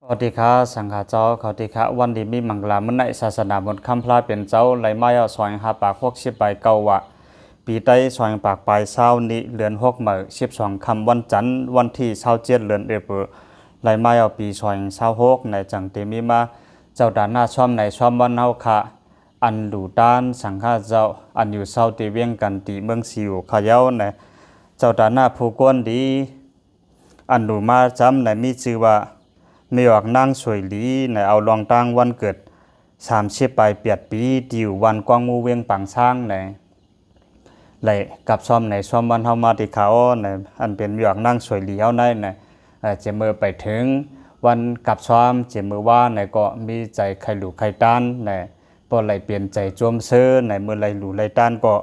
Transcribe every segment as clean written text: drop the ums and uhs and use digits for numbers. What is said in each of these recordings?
สวัสดีครับสังฆาเจ้าเขาติคะวันดีมีมังกลามื้อในศาสนาบนคำพลาเป็นเจ้าไหลมาเอาซอยหาปาก60ใบเก่าวะปีใต้ซอยปากปลาย20นี้เดือน6มื้อ12ค่ำวันจันทร์วันที่27เดือนเอพฤลไหลมาเอาปี26ในจังติมีมาเจ้าดานหน้าช่อมในช่อมวันเฮาค่ะอันดูด้านสังฆาเจ้าอันอยู่เซาติเวียงกันติเมืองสิวเขาเย้าในเจ้าดานหน้าผู้กวนดีอันดูมาจำในมีชื่อว่ามีออกนางสวยหลีในเอาลองตั้งวันเกิด30 8 ปีที่อยู่วันกวางมูเวียงปังช้างในไหลกับซ่อมในซ่อมวันเฮามาที่เขาในอันเป็นมีออกนางสวยหลีเฮาในจะมือไปถึงวันกับซ่อมจะมือว่าในก็มีใจใครหลูใครต้านในบ่ไหลเปลี่ยนใจจวมเสื้อในมือไหลหลูไหลต้านก็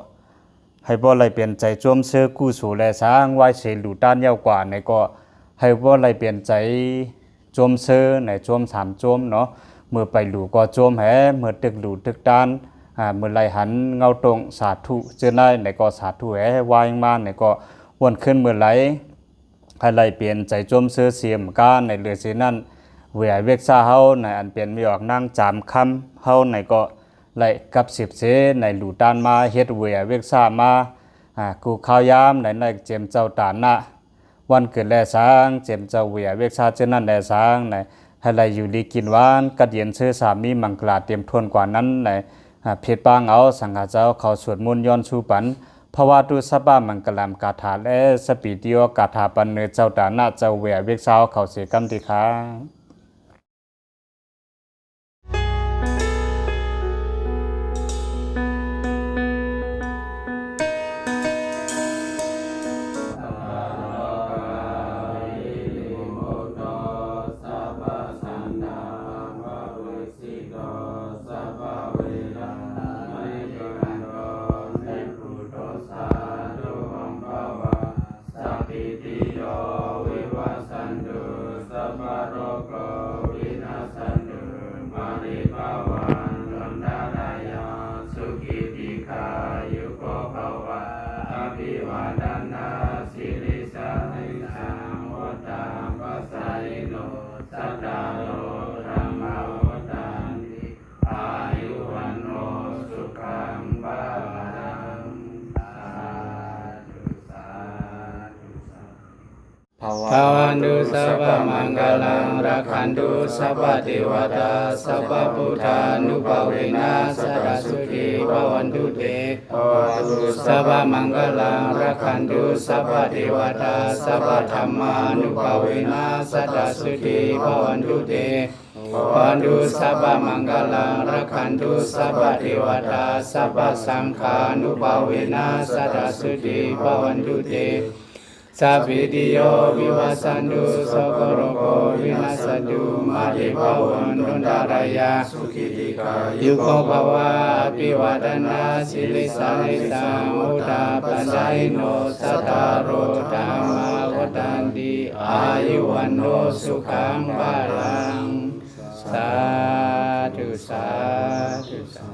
ให้บ่ไหลเปลี่ยนใจจวมเสื้อกู้สู่และสร้างไว้เสหลูต้านยาวกว่าในก็ให้บ่ไหลเปลี่ยนใจจวมเสื้อในจวม3จวมเนาะมือไปหลูก็จวมแหมือตึกหลูตึกด้านมือไหลหันเงาตรงสาธุเจอได้ในก็สาธุแหวายมาในก็วนขึ้นมือไหลให้ไหลเปลี่ยนใจจวมเสื้อเสียมก้าในเรือสินั้นเวียเวกซาเฮาในอันเปลี่ยนมีออกนางจามคำเฮาในก็ไหลกับ10เสในหลูด้านมาเฮ็ดเวียเวกซามากูข้าวยามในเจมเจ้าตานะวันเกิดแลสร้างเจมเจ้าเวียเวกซาเจนั้นแลสร้างในให้ไหลอยู่ดีกินหวานกัดเย็นซื้อสามีมังกลาเตรียมทวนกว่านั้นในเพชรปางเอาสังฆาเจ้าเขาสวดมนต์ย้อนชูปันภวาตุสัพพะมังกลามกาถาและสปิติโอกาถาปันเนเจ้าตานะเจ้าเวียเวกซาเขาเสกัมติคาภวันตุสัพพมังคลังรักขันตุสัพพเทวตาสัพพพุทธานุภาเวนะสัทธสุขีภวันตุเตสัพพมังคลังรักขันตุสัพพเทวตาสัพพธัมมานุภาเวนะสัทธสุขีภวันตุเตวันตุสัพพมังคลังรักขันตุสัพพเทวตาสัพพสังฆานุภาเวนะสัทธสุขีภวันตุเตสัพพิติโยวิวัสสันตุสัพพโรโควินัสสตุมาเตภวันตุตารายาสุขิติกายุโกภวะอภิวาทนาสิริสานิสังมุตตาปัญญาโนสัทธาโรธรรมวัฏันติอายุวันโนสุขังภาลังสาธุสาธุ